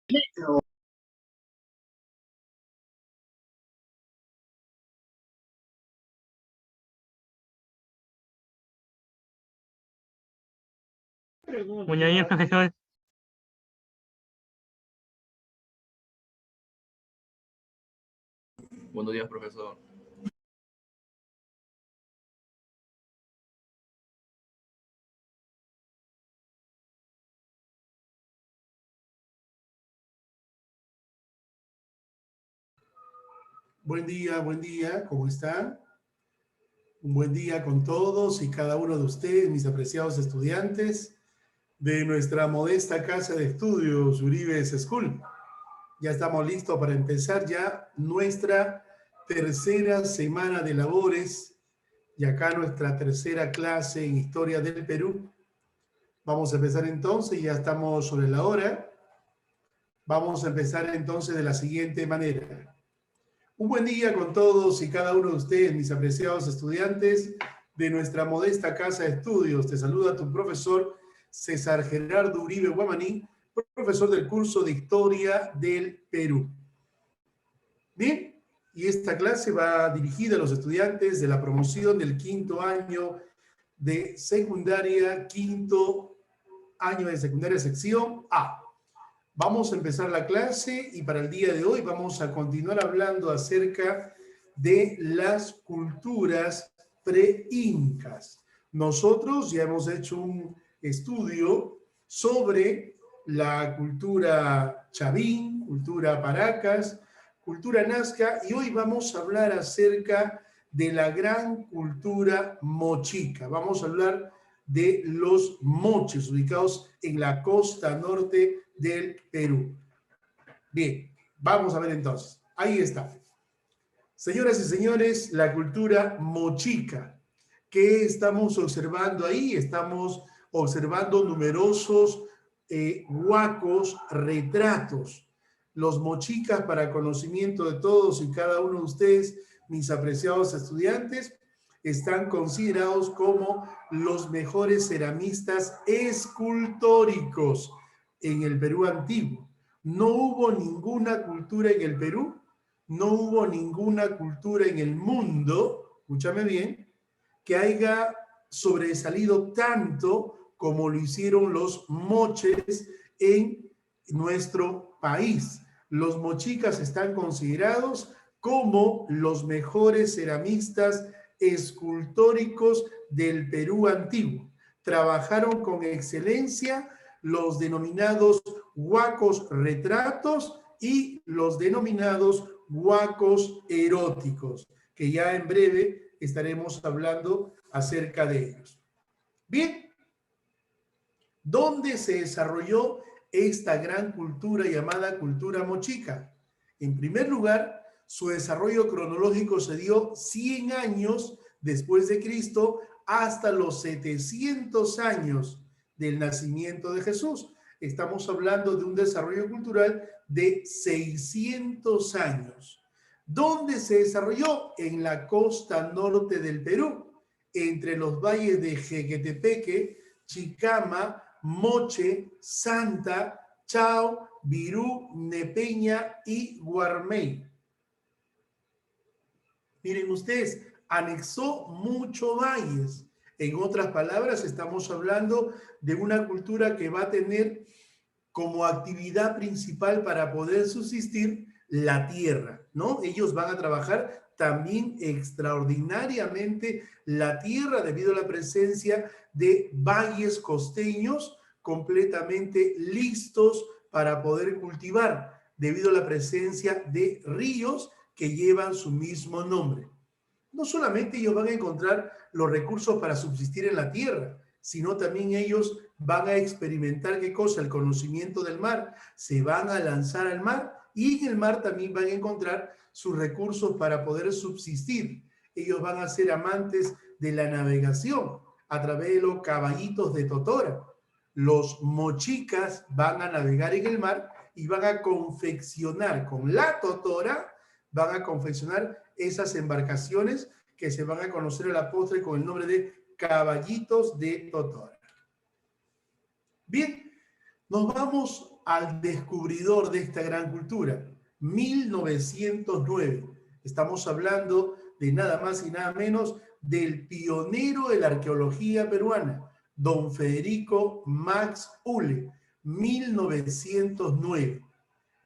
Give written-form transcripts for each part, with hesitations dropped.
Muñaño, Buenos días, profesor. Buen día, ¿cómo están? Un buen día con todos y cada uno de ustedes, mis apreciados estudiantes de nuestra modesta casa de estudios, Uribe School. Ya estamos listos para empezar ya nuestra tercera semana de labores y acá nuestra tercera clase en Historia del Perú. Vamos a empezar entonces, ya estamos sobre la hora. Vamos a empezar entonces de la siguiente manera. Un buen día con todos y cada uno de ustedes, mis apreciados estudiantes de nuestra modesta casa de estudios. Te saluda tu profesor César Gerardo Uribe Guamaní, profesor del curso de Historia del Perú. Bien, y esta clase va dirigida a los estudiantes de la promoción del quinto año de secundaria, quinto año de secundaria sección A. Vamos a empezar la clase y para el día de hoy vamos a continuar hablando acerca de las culturas pre-incas. Nosotros ya hemos hecho un estudio sobre la cultura Chavín, cultura Paracas, cultura Nazca, y hoy vamos a hablar acerca de la gran cultura mochica. Vamos a hablar de los moches ubicados en la costa norte del Perú. Bien, vamos a ver entonces. Ahí está. Señoras y señores, la cultura mochica. ¿Qué estamos observando ahí? Estamos observando numerosos huacos, retratos. Los mochicas, para conocimiento de todos y cada uno de ustedes, mis apreciados estudiantes, están considerados como los mejores ceramistas escultóricos en el Perú antiguo. No hubo ninguna cultura en el Perú, no hubo ninguna cultura en el mundo, escúchame bien, que haya sobresalido tanto como lo hicieron los moches en nuestro país. Los mochicas están considerados como los mejores ceramistas escultóricos del Perú antiguo. Trabajaron con excelencia los denominados huacos retratos y los denominados huacos eróticos, que ya en breve estaremos hablando acerca de ellos. Bien, ¿dónde se desarrolló esta gran cultura llamada cultura mochica? En primer lugar, su desarrollo cronológico se dio 100 años después de Cristo hasta los 700 años del nacimiento de Jesús. Estamos hablando de un desarrollo cultural de 600 años. ¿Dónde se desarrolló? En la costa norte del Perú, entre los valles de Jequetepeque, Chicama, Moche, Santa, Chao, Virú, Nepeña y Guarmey. Miren ustedes, anexó muchos valles. En otras palabras, estamos hablando de una cultura que va a tener como actividad principal para poder subsistir la tierra, ¿no? Ellos van a trabajar también extraordinariamente la tierra debido a la presencia de valles costeños completamente listos para poder cultivar, debido a la presencia de ríos que llevan su mismo nombre. No solamente ellos van a encontrar los recursos para subsistir en la tierra, sino también ellos van a experimentar, ¿qué cosa? El conocimiento del mar. Se van a lanzar al mar y en el mar también van a encontrar sus recursos para poder subsistir. Ellos van a ser amantes de la navegación a través de los caballitos de totora. Los mochicas van a navegar en el mar y van a confeccionar con la totora, van a confeccionar esas embarcaciones que se van a conocer a la postre con el nombre de caballitos de totora. Bien, nos vamos al descubridor de esta gran cultura, 1909. Estamos hablando de nada más y nada menos del pionero de la arqueología peruana, don Federico Max Uhle, 1909.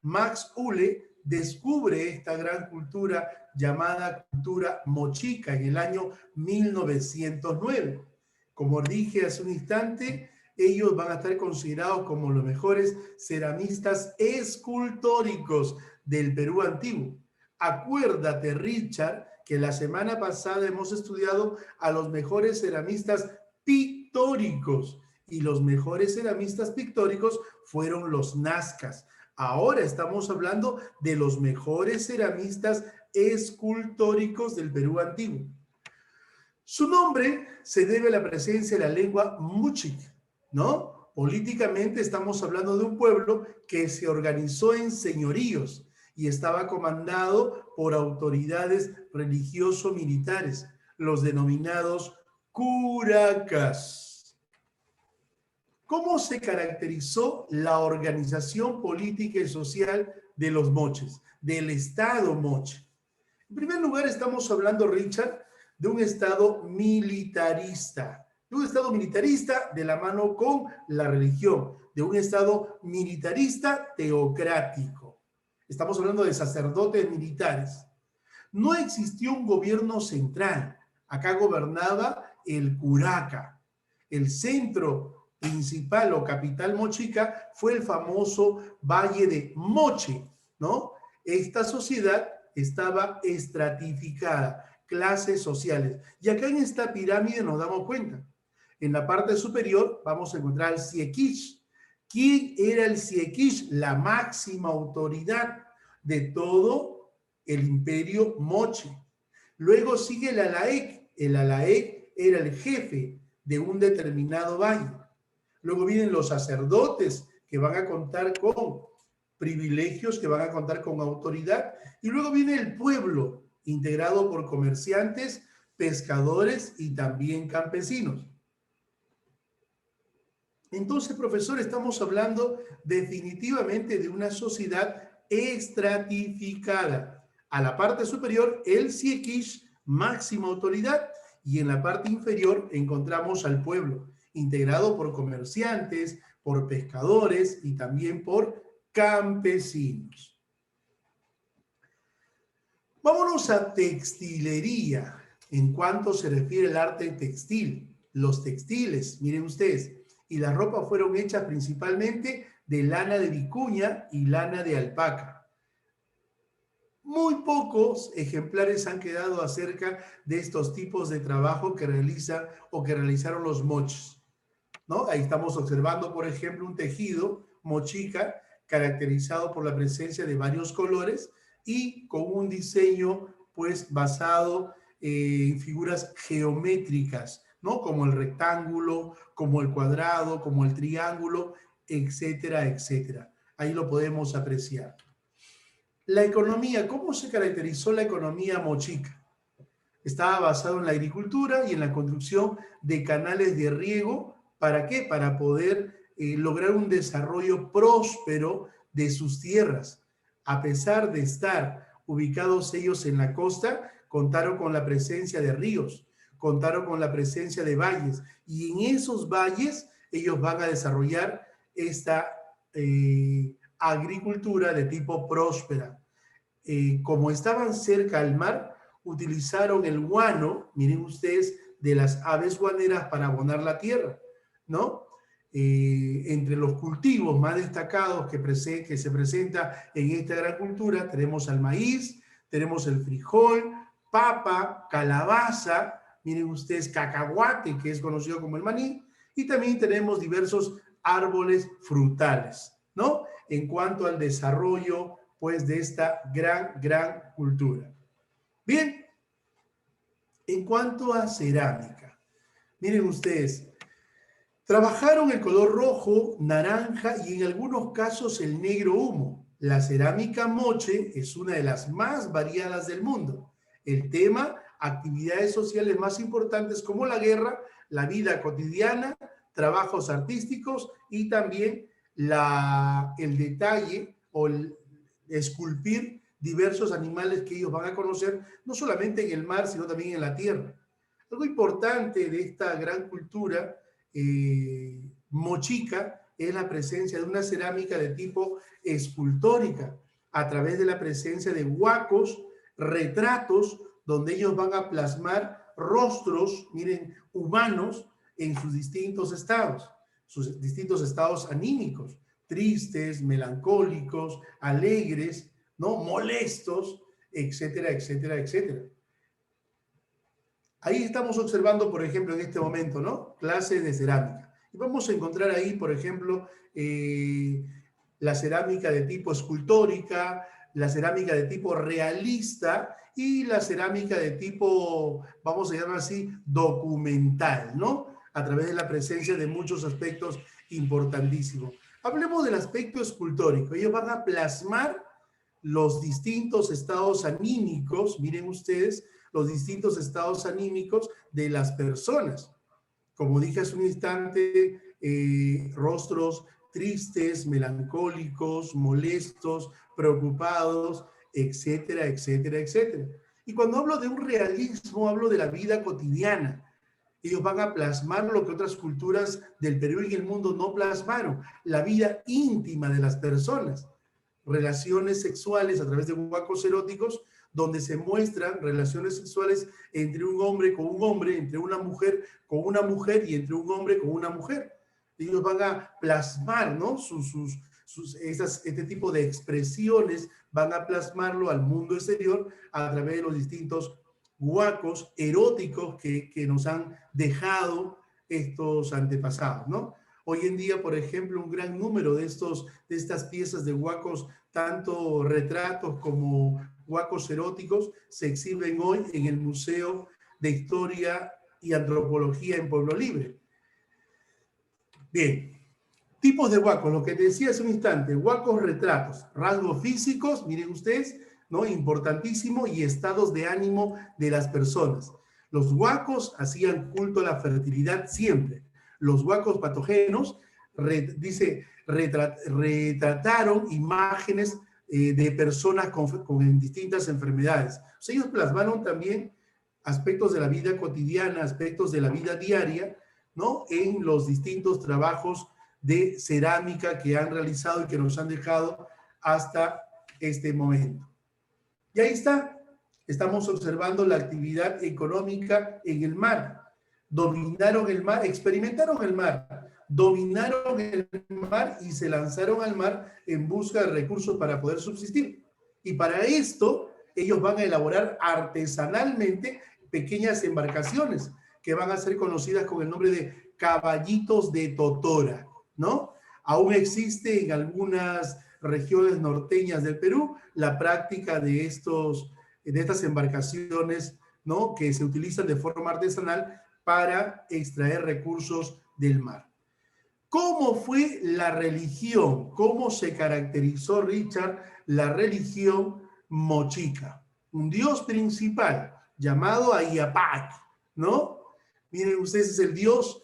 Max Uhle descubre esta gran cultura llamada cultura mochica en el año 1909. Como dije hace un instante, ellos van a estar considerados como los mejores ceramistas escultóricos del Perú antiguo. Acuérdate, Richard, que la semana pasada hemos estudiado a los mejores ceramistas pictóricos y los mejores ceramistas pictóricos fueron los nazcas. Ahora estamos hablando de los mejores ceramistas escultóricos del Perú antiguo. Su nombre se debe a la presencia de la lengua muchic, ¿no? Políticamente estamos hablando de un pueblo que se organizó en señoríos y estaba comandado por autoridades religioso-militares, los denominados curacas. ¿Cómo se caracterizó la organización política y social de los moches, del Estado moche? En primer lugar, estamos hablando, Richard, de un Estado militarista, de la mano con la religión, de un Estado militarista teocrático. Estamos hablando de sacerdotes militares. No existió un gobierno central. Acá gobernaba el curaca. El centro principal o capital mochica fue el famoso Valle de Moche, ¿no? Esta sociedad estaba estratificada, clases sociales. Y acá en esta pirámide nos damos cuenta. En la parte superior vamos a encontrar al Siequish. ¿Quién era el Siequish? La máxima autoridad de todo el imperio moche. Luego sigue el Alaec. El Alaec era el jefe de un determinado valle. Luego vienen los sacerdotes que van a contar con privilegios, que van a contar con autoridad. Y luego viene el pueblo, integrado por comerciantes, pescadores y también campesinos. Entonces, profesor, estamos hablando definitivamente de una sociedad estratificada. A la parte superior, el Siequish, máxima autoridad, y en la parte inferior encontramos al pueblo, integrado por comerciantes, por pescadores y también por campesinos. Vámonos a textilería, en cuanto se refiere al arte textil. Los textiles, miren ustedes, y las ropas fueron hechas principalmente de lana de vicuña y lana de alpaca. Muy pocos ejemplares han quedado acerca de estos tipos de trabajo que realizan o que realizaron los moches, ¿no? Ahí estamos observando, por ejemplo, un tejido mochica caracterizado por la presencia de varios colores y con un diseño pues basado en figuras geométricas, ¿no? Como el rectángulo, como el cuadrado, como el triángulo, etcétera, etcétera. Ahí lo podemos apreciar. La economía, ¿cómo se caracterizó la economía mochica? Estaba basado en la agricultura y en la construcción de canales de riego. ¿Para qué? Para poder lograr un desarrollo próspero de sus tierras. A pesar de estar ubicados ellos en la costa, contaron con la presencia de ríos, contaron con la presencia de valles, y en esos valles ellos van a desarrollar esta agricultura de tipo próspera. Como estaban cerca al mar, utilizaron el guano, miren ustedes, de las aves guaneras para abonar la tierra, ¿no? Entre los cultivos más destacados que se presenta en esta gran cultura, tenemos al maíz, tenemos el frijol, papa, calabaza, miren ustedes, cacahuate, que es conocido como el maní, y también tenemos diversos árboles frutales, ¿no? En cuanto al desarrollo, pues, de esta gran cultura. Bien, en cuanto a cerámica, miren ustedes, trabajaron el color rojo, naranja y en algunos casos el negro humo. La cerámica moche es una de las más variadas del mundo. El tema, actividades sociales más importantes como la guerra, la vida cotidiana, trabajos artísticos y también el detalle o el esculpir diversos animales que ellos van a conocer, no solamente en el mar, sino también en la tierra. Algo importante de esta gran cultura mochica es la presencia de una cerámica de tipo escultórica, a través de la presencia de huacos, retratos, donde ellos van a plasmar rostros, miren, humanos en sus distintos estados anímicos, tristes, melancólicos, alegres, ¿no? Molestos, etcétera, etcétera, etcétera. Ahí estamos observando, por ejemplo, en este momento, ¿no? Clases de cerámica. Y vamos a encontrar ahí, por ejemplo, la cerámica de tipo escultórica, la cerámica de tipo realista y la cerámica de tipo, vamos a llamar así, documental, ¿no? A través de la presencia de muchos aspectos importantísimos. Hablemos del aspecto escultórico. Ellos van a plasmar los distintos estados anímicos, miren ustedes, los distintos estados anímicos de las personas. Como dije hace un instante, rostros tristes, melancólicos, molestos, preocupados, etcétera, etcétera, etcétera. Y cuando hablo de un realismo, hablo de la vida cotidiana. Ellos van a plasmar lo que otras culturas del Perú y el mundo no plasmaron, la vida íntima de las personas, relaciones sexuales a través de huacos eróticos, donde se muestran relaciones sexuales entre un hombre con un hombre, entre una mujer con una mujer y entre un hombre con una mujer. Ellos van a plasmar, ¿no? Este tipo de expresiones van a plasmarlo al mundo exterior a través de los distintos huacos eróticos que nos han dejado estos antepasados, ¿no? Hoy en día, por ejemplo, un gran número de estas piezas de huacos, tanto retratos como huacos eróticos, se exhiben hoy en el Museo de Historia y Antropología en Pueblo Libre. Bien, tipos de huacos, lo que te decía hace un instante, huacos retratos, rasgos físicos, miren ustedes, ¿no? Importantísimo, y estados de ánimo de las personas. Los huacos hacían culto a la fertilidad siempre. Los huacos patógenos, retrataron imágenes de personas con distintas enfermedades. O sea, ellos plasmaron también aspectos de la vida cotidiana, aspectos de la vida diaria, ¿no? En los distintos trabajos de cerámica que han realizado y que nos han dejado hasta este momento. Y ahí está, estamos observando la actividad económica en el mar. Dominaron el mar, experimentaron el mar, dominaron el mar y se lanzaron al mar en busca de recursos para poder subsistir. Y para esto, ellos van a elaborar artesanalmente pequeñas embarcaciones que van a ser conocidas con el nombre de caballitos de totora, ¿no? Aún existe en algunas regiones norteñas del Perú la práctica de estas embarcaciones, ¿no? Que se utilizan de forma artesanal para extraer recursos del mar. ¿Cómo fue la religión? ¿Cómo se caracterizó, Richard, la religión mochica? Un dios principal llamado Ayapac, ¿no? Miren ustedes, es el dios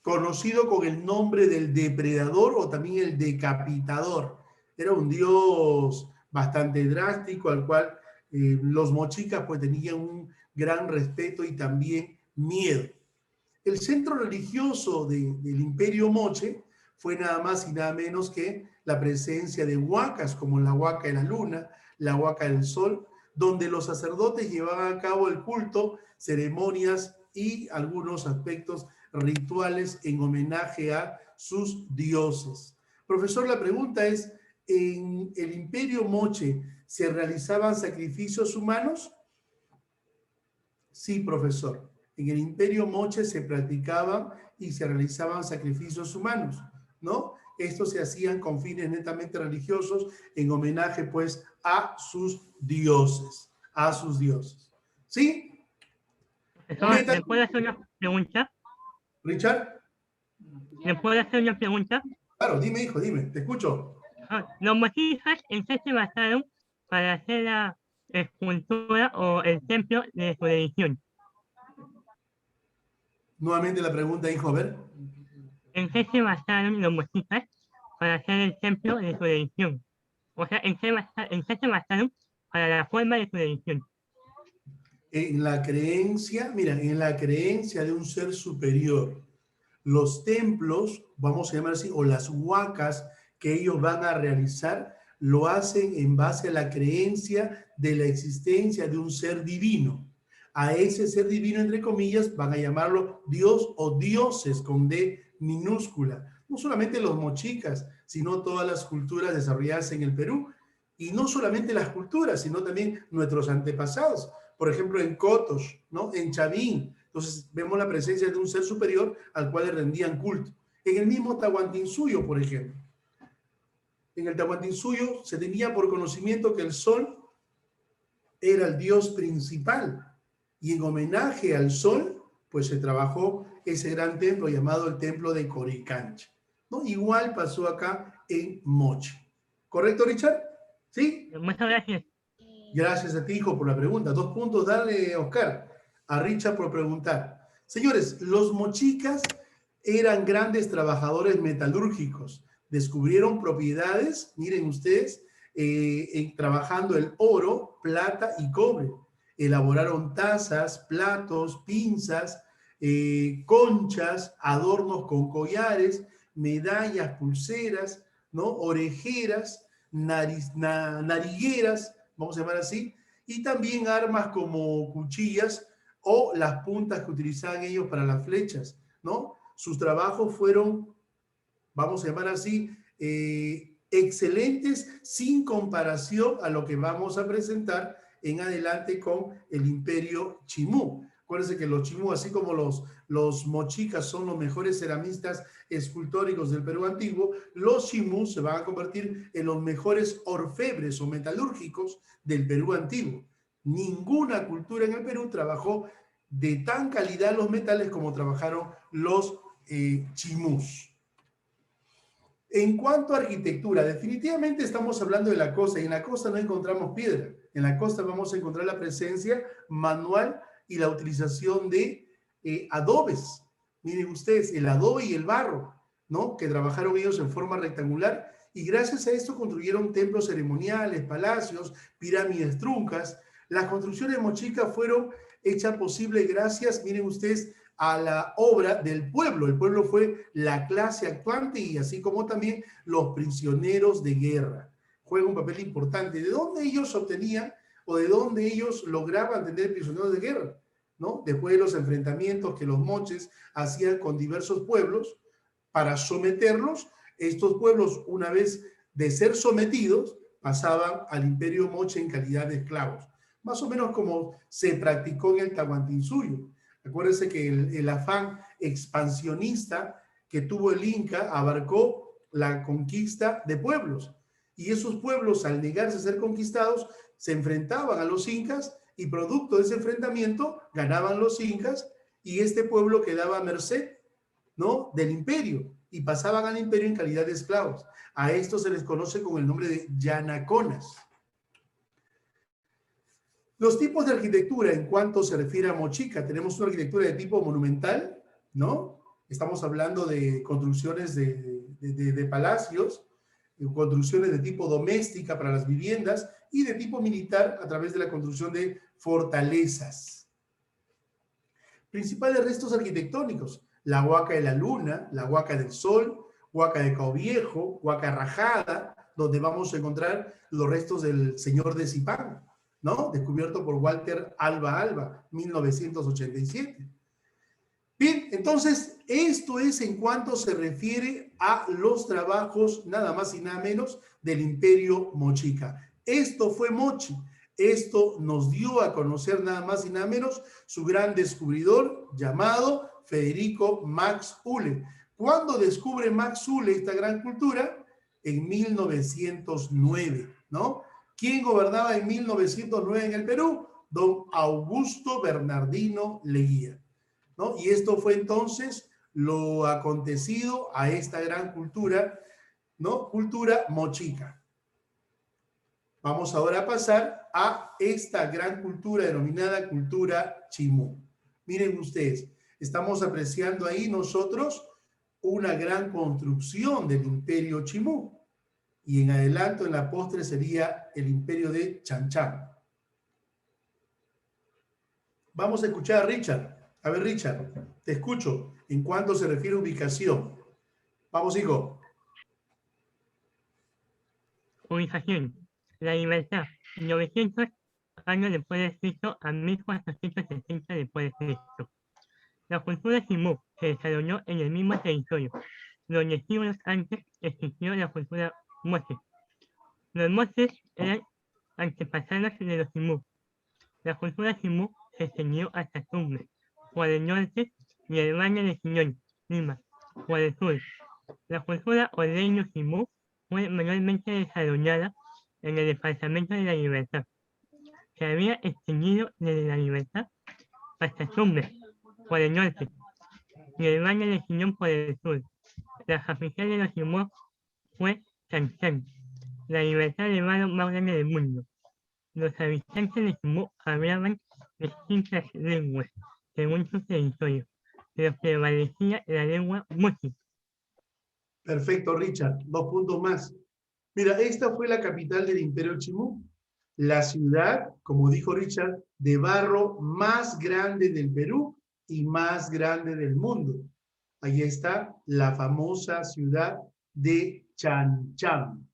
conocido con el nombre del depredador o también el decapitador. Era un dios bastante drástico al cual los mochicas pues tenían un gran respeto y también miedo. El centro religioso del Imperio Moche fue nada más y nada menos que la presencia de huacas, como la huaca de la luna, la huaca del sol, donde los sacerdotes llevaban a cabo el culto, ceremonias y algunos aspectos rituales en homenaje a sus dioses. Profesor, la pregunta es, ¿en el Imperio Moche se realizaban sacrificios humanos? Sí, profesor. En el Imperio Moche se practicaban y se realizaban sacrificios humanos, ¿no? Estos se hacían con fines netamente religiosos en homenaje, pues, a sus dioses, ¿Sí? ¿Le puedo hacer una pregunta? Richard. ¿Le puedo hacer una pregunta? Claro, dime, hijo, dime, te escucho. Los mochicas, ¿en qué se basaron para hacer la escultura o el templo de su religión? Nuevamente la pregunta, hijo, a ver. ¿En qué se basaron los mochicas para hacer el templo de su religión. O sea, ¿en qué se basaron para la forma de su religión? En la creencia, mira, en la creencia de un ser superior. Los templos, vamos a llamar así, o las huacas que ellos van a realizar, lo hacen en base a la creencia de la existencia de un ser divino. A ese ser divino, entre comillas, van a llamarlo Dios o dioses con D minúscula. No solamente los mochicas, sino todas las culturas desarrolladas en el Perú. Y no solamente las culturas, sino también nuestros antepasados. Por ejemplo, en Cotos, ¿no? En Chavín. Entonces, vemos la presencia de un ser superior al cual le rendían culto. En el mismo Tahuantinsuyo, por ejemplo. En el Tahuantinsuyo se tenía por conocimiento que el sol era el dios principal. Y en homenaje al sol, pues se trabajó ese gran templo llamado el templo de Coricancha, ¿no? Igual pasó acá en Moche. ¿Correcto, Richard? ¿Sí? Muchas gracias. Gracias a ti, hijo, por la pregunta. 2 puntos, dale, Oscar, a Richard por preguntar. Señores, los mochicas eran grandes trabajadores metalúrgicos. Descubrieron propiedades, miren ustedes, trabajando el oro, plata y cobre. Elaboraron tazas, platos, pinzas, conchas, adornos con collares, medallas, pulseras, ¿no? Orejeras, narigueras, vamos a llamar así, y también armas como cuchillas o las puntas que utilizaban ellos para las flechas, ¿no? Sus trabajos fueron, vamos a llamar así, excelentes sin comparación a lo que vamos a presentar en adelante con el Imperio Chimú. Acuérdense que los Chimú, así como los mochicas son los mejores ceramistas escultóricos del Perú antiguo, los Chimú se van a convertir en los mejores orfebres o metalúrgicos del Perú antiguo. Ninguna cultura en el Perú trabajó de tan calidad los metales como trabajaron los Chimús. En cuanto a arquitectura, definitivamente estamos hablando de la costa, y en la costa no encontramos piedra. En la costa vamos a encontrar la presencia manual y la utilización de adobes. Miren ustedes, el adobe y el barro, ¿no? Que trabajaron ellos en forma rectangular, y gracias a esto construyeron templos ceremoniales, palacios, pirámides truncas. Las construcciones mochicas fueron hechas posibles gracias, miren ustedes, a la obra del pueblo. El pueblo fue la clase actuante y así como también los prisioneros de guerra. Juega un papel importante. ¿De dónde ellos obtenían o de dónde ellos lograban tener prisioneros de guerra? ¿No? Después de los enfrentamientos que los moches hacían con diversos pueblos para someterlos, estos pueblos, una vez de ser sometidos, pasaban al imperio moche en calidad de esclavos. Más o menos como se practicó en el Tahuantinsuyo. Acuérdense que el afán expansionista que tuvo el Inca abarcó la conquista de pueblos. Y esos pueblos, al negarse a ser conquistados, se enfrentaban a los incas y producto de ese enfrentamiento ganaban los incas y este pueblo quedaba a merced, ¿no? Del imperio y pasaban al imperio en calidad de esclavos. A esto se les conoce con el nombre de yanaconas. Los tipos de arquitectura en cuanto se refiere a mochica, tenemos una arquitectura de tipo monumental, ¿no? Estamos hablando de construcciones de palacios, construcciones de tipo doméstica para las viviendas y de tipo militar a través de la construcción de fortalezas. Principales restos arquitectónicos: la Huaca de la Luna, la Huaca del Sol, Huaca de Cao Viejo, Huaca Rajada, donde vamos a encontrar los restos del señor de Zipán, ¿no? Descubierto por Walter Alba, 1987. Bien, entonces, esto es en cuanto se refiere a los trabajos, nada más y nada menos, del Imperio Mochica. Esto fue Mochi. Esto nos dio a conocer nada más y nada menos su gran descubridor llamado Federico Max Uhle. ¿Cuándo descubre Max Uhle esta gran cultura? En 1909, ¿no? ¿Quién gobernaba en 1909 en el Perú? Don Augusto Bernardino Leguía, ¿no? Y esto fue entonces lo acontecido a esta gran cultura, ¿no? Cultura mochica. Vamos ahora a pasar a esta gran cultura denominada cultura chimú. Miren ustedes, estamos apreciando ahí nosotros una gran construcción del imperio Chimú. Y en adelanto, en la postre, sería el imperio de Chanchán. Vamos a escuchar a Richard. A ver, Richard, te escucho en cuanto se refiere a ubicación. Vamos, hijo. Ubicación. La libertad. 900 años después de Cristo a 1460 después de Cristo. La cultura Chimú se desarrolló en el mismo territorio, donde siglos antes existió la cultura moche. Los moches eran antepasados de los Chimú. La cultura Chimú se extendió hasta Tumbes, por el norte, y el Valle de Chiñón, Lima, por el sur. La cultura Oleño Chimú fue mayormente desarrollada en el departamento de La Libertad. Se había extendido desde La Libertad hasta Tumbes, por el norte, y el Valle de Chiñón por el sur. La capital de los Chimú fue Chanchán, la libertad del barrio más grande del mundo. Los habitantes de Chimú hablaban distintas lenguas según su territorio, pero prevalecía la lengua moche. Perfecto, Richard. 2 puntos más. Mira, esta fue la capital del imperio Chimú. La ciudad, como dijo Richard, de barro más grande del Perú y más grande del mundo. Ahí está la famosa ciudad de Chanchán.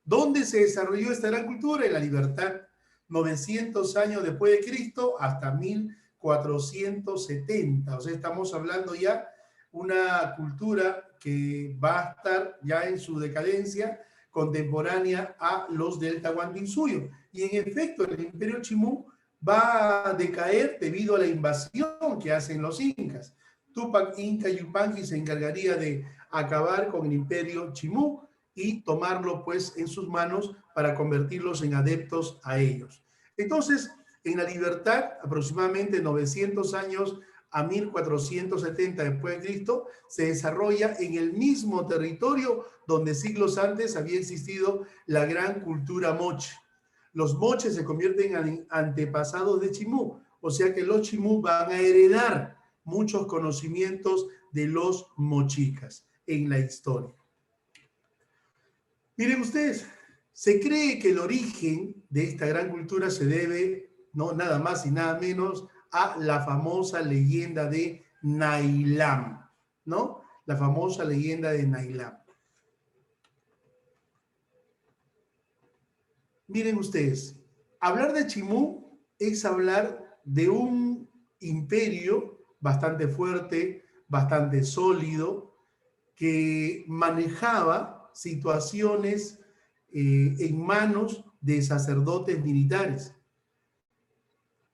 ¿Dónde se desarrolló esta gran cultura? En La Libertad, 900 años después de Cristo hasta 1470. O sea, estamos hablando ya una cultura que va a estar ya en su decadencia contemporánea a los del Tahuantinsuyo. Y en efecto, el imperio Chimú va a decaer debido a la invasión que hacen los incas. Tupac Inca Yupanqui se encargaría de acabar con el imperio Chimú y tomarlo pues en sus manos para convertirlos en adeptos a ellos. Entonces, en La Libertad, aproximadamente 900 años a 1470 después de Cristo, se desarrolla en el mismo territorio donde siglos antes había existido la gran cultura moche. Los moches se convierten en antepasados de Chimú, o sea que los Chimú van a heredar muchos conocimientos de los mochicas en la historia. Miren ustedes, se cree que el origen de esta gran cultura se debe, no nada más y nada menos, a la famosa leyenda de Nailam, ¿no? La famosa leyenda de Nailam. Miren ustedes, hablar de Chimú es hablar de un imperio bastante fuerte, bastante sólido, que manejaba situaciones en manos de sacerdotes militares.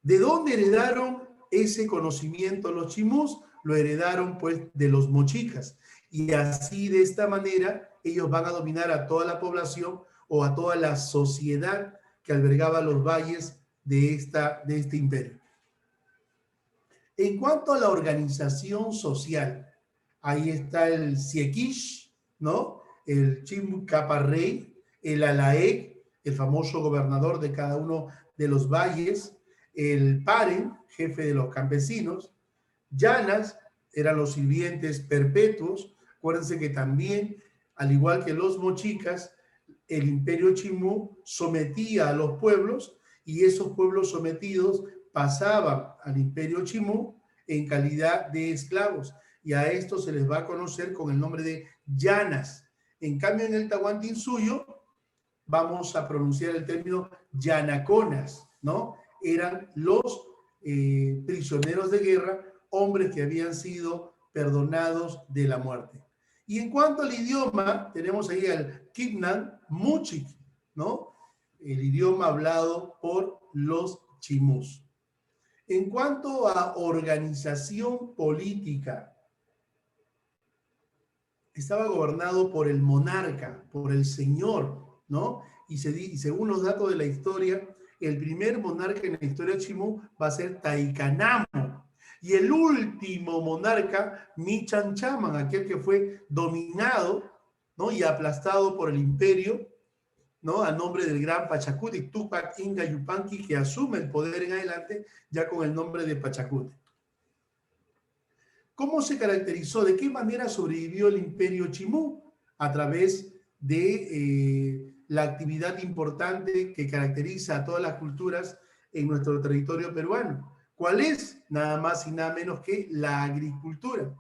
¿De dónde heredaron ese conocimiento los chimús? Lo heredaron pues de los mochicas. Y así de esta manera ellos van a dominar a toda la población o a toda la sociedad que albergaba los valles de este imperio. En cuanto a la organización social, ahí está el Siequish, ¿no? El Chimcaparrey, el Alaec, el famoso gobernador de cada uno de los valles, el Paren, jefe de los campesinos, Llanas, eran los sirvientes perpetuos. Acuérdense que también, al igual que los mochicas, el imperio Chimú sometía a los pueblos y esos pueblos sometidos pasaban al imperio Chimú en calidad de esclavos y a esto se les va a conocer con el nombre de llanas. En cambio, en el Tahuantinsuyo vamos a pronunciar el término llanaconas, ¿no? Eran los prisioneros de guerra, hombres que habían sido perdonados de la muerte. Y en cuanto al idioma, tenemos ahí al Kipnan Muchik, ¿no? El idioma hablado por los chimús. En cuanto a organización política, estaba gobernado por el monarca, por el señor, ¿no? Y según los datos de la historia, el primer monarca en la historia chimú va a ser Taikanamo. Y el último monarca, Michanchaman, aquel que fue dominado, ¿no? Y aplastado por el imperio, ¿no? A nombre del gran Pachacuti, Tupac Inca Yupanqui, que asume el poder en adelante ya con el nombre de Pachacuti. ¿Cómo se caracterizó? ¿De qué manera sobrevivió el imperio Chimú? A través de la actividad importante que caracteriza a todas las culturas en nuestro territorio peruano. ¿Cuál es? Nada más y nada menos que la agricultura.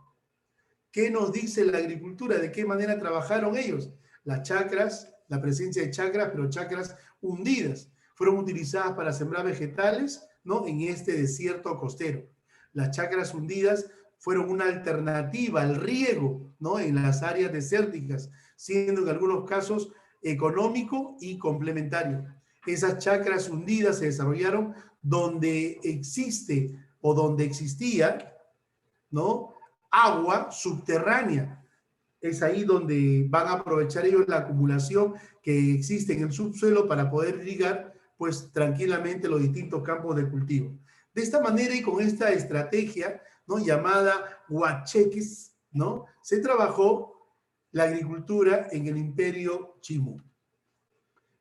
¿Qué nos dice la agricultura? ¿De qué manera trabajaron ellos? Las chacras, la presencia de chacras, pero chacras hundidas, fueron utilizadas para sembrar vegetales, ¿no? En este desierto costero. Las chacras hundidas fueron una alternativa al riego, ¿no? En las áreas desérticas, siendo en algunos casos económico y complementario. Esas chacras hundidas se desarrollaron donde existe o donde existía, ¿no? Agua subterránea. Es ahí donde van a aprovechar ellos la acumulación que existe en el subsuelo para poder irrigar, pues, tranquilamente los distintos campos de cultivo. De esta manera y con esta estrategia, ¿no? Llamada huacheques, ¿no? Se trabajó la agricultura en el imperio Chimú.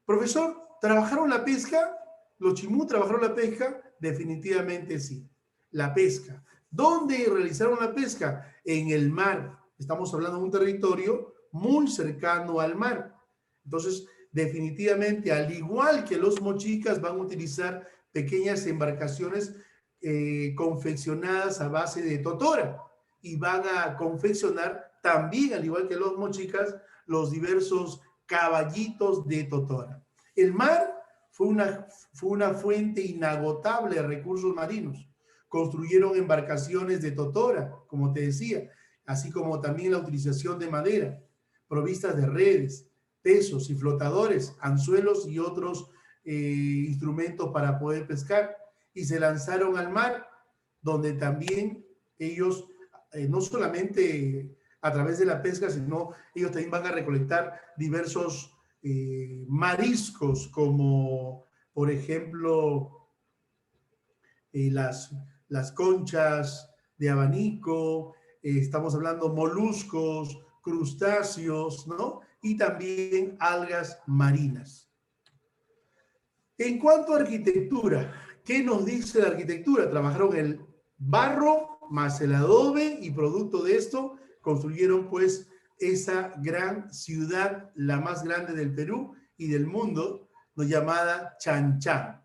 Profesor, ¿trabajaron la pesca? ¿Los Chimú trabajaron la pesca? Definitivamente sí. La pesca. ¿Dónde realizaron la pesca? En el mar. Estamos hablando de un territorio muy cercano al mar. Entonces, definitivamente, al igual que los mochicas, van a utilizar pequeñas embarcaciones confeccionadas a base de totora y van a confeccionar también, al igual que los mochicas, los diversos caballitos de totora. El mar fue una fuente inagotable de recursos marinos. Construyeron embarcaciones de totora, como te decía, así como también la utilización de madera, provistas de redes, pesos y flotadores, anzuelos y otros instrumentos para poder pescar, y se lanzaron al mar, donde también ellos, no solamente a través de la pesca, sino ellos también van a recolectar diversos mariscos, como por ejemplo las conchas de abanico, estamos hablando moluscos, crustáceos, ¿no? Y también algas marinas. En cuanto a arquitectura, ¿qué nos dice la arquitectura? Trabajaron el barro más el adobe y producto de esto construyeron pues esa gran ciudad, la más grande del Perú y del mundo, llamada Chan-Chan.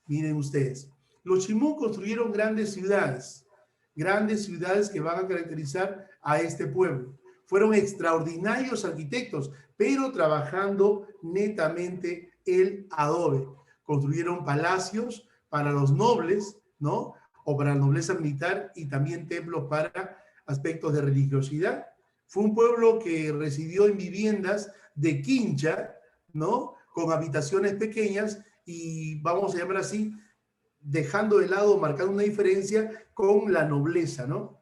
Miren ustedes, los Chimú construyeron grandes ciudades que van a caracterizar a este pueblo. Fueron extraordinarios arquitectos, pero trabajando netamente el adobe. Construyeron palacios para los nobles, ¿no? O para la nobleza militar, y también templos para aspectos de religiosidad. Fue un pueblo que residió en viviendas de quincha, ¿no? Con habitaciones pequeñas y, vamos a llamar así, dejando de lado, marcando una diferencia con la nobleza, ¿no?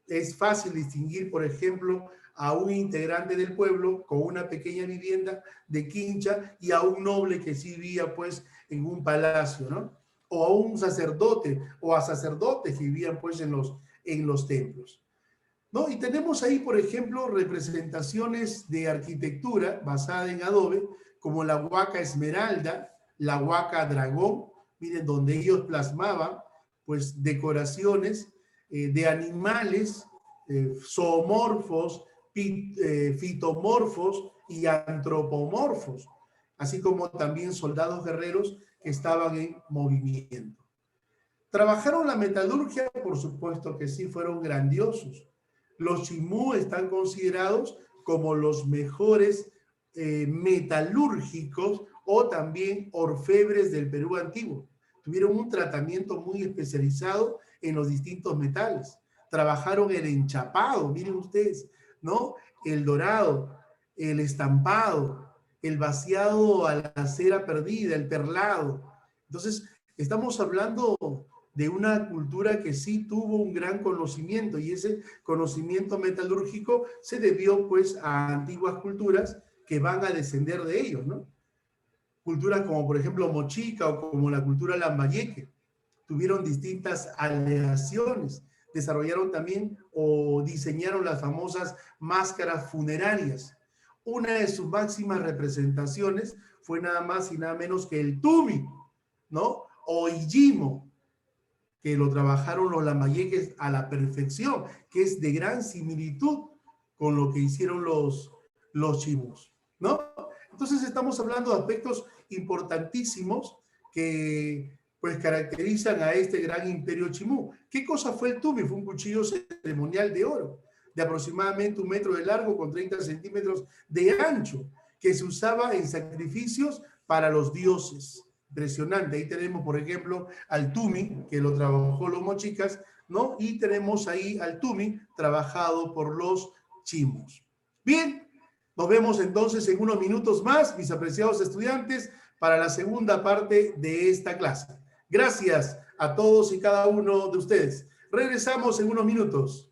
Es fácil distinguir, por ejemplo, a un integrante del pueblo con una pequeña vivienda de quincha y a un noble que sí vivía pues en un palacio, ¿no? O a un sacerdote o a sacerdotes que vivían pues en los templos, ¿no? Y tenemos ahí, por ejemplo, representaciones de arquitectura basada en adobe, como la huaca esmeralda, la huaca dragón, miren, donde ellos plasmaban pues decoraciones de animales zoomorfos, fitomorfos y antropomorfos, así como también soldados guerreros que estaban en movimiento. ¿Trabajaron la metalurgia? Por supuesto que sí, fueron grandiosos. Los Chimú están considerados como los mejores metalúrgicos o también orfebres del Perú antiguo. Tuvieron un tratamiento muy especializado en los distintos metales. Trabajaron el enchapado, miren ustedes, ¿no? El dorado, el estampado, el vaciado a la cera perdida, el perlado. Entonces, estamos hablando de una cultura que sí tuvo un gran conocimiento, y ese conocimiento metalúrgico se debió pues a antiguas culturas que van a descender de ellos, ¿no? Culturas como por ejemplo Mochica o como la cultura Lambayeque tuvieron distintas aleaciones, desarrollaron también o diseñaron las famosas máscaras funerarias. Una de sus máximas representaciones fue nada más y nada menos que el tumi, ¿no? O Ijimo, que lo trabajaron los lamayeques a la perfección, que es de gran similitud con lo que hicieron los chimús, ¿no? Entonces estamos hablando de aspectos importantísimos que pues caracterizan a este gran imperio chimú. ¿Qué cosa fue el tumi? Fue un cuchillo ceremonial de oro, de aproximadamente 1 metro de largo con 30 centímetros de ancho, que se usaba en sacrificios para los dioses. Impresionante. Ahí tenemos, por ejemplo, al tumi, que lo trabajó los mochicas, ¿no? Y tenemos ahí al tumi trabajado por los chimús. Bien, nos vemos entonces en unos minutos más, mis apreciados estudiantes, para la segunda parte de esta clase. Gracias a todos y cada uno de ustedes. Regresamos en unos minutos.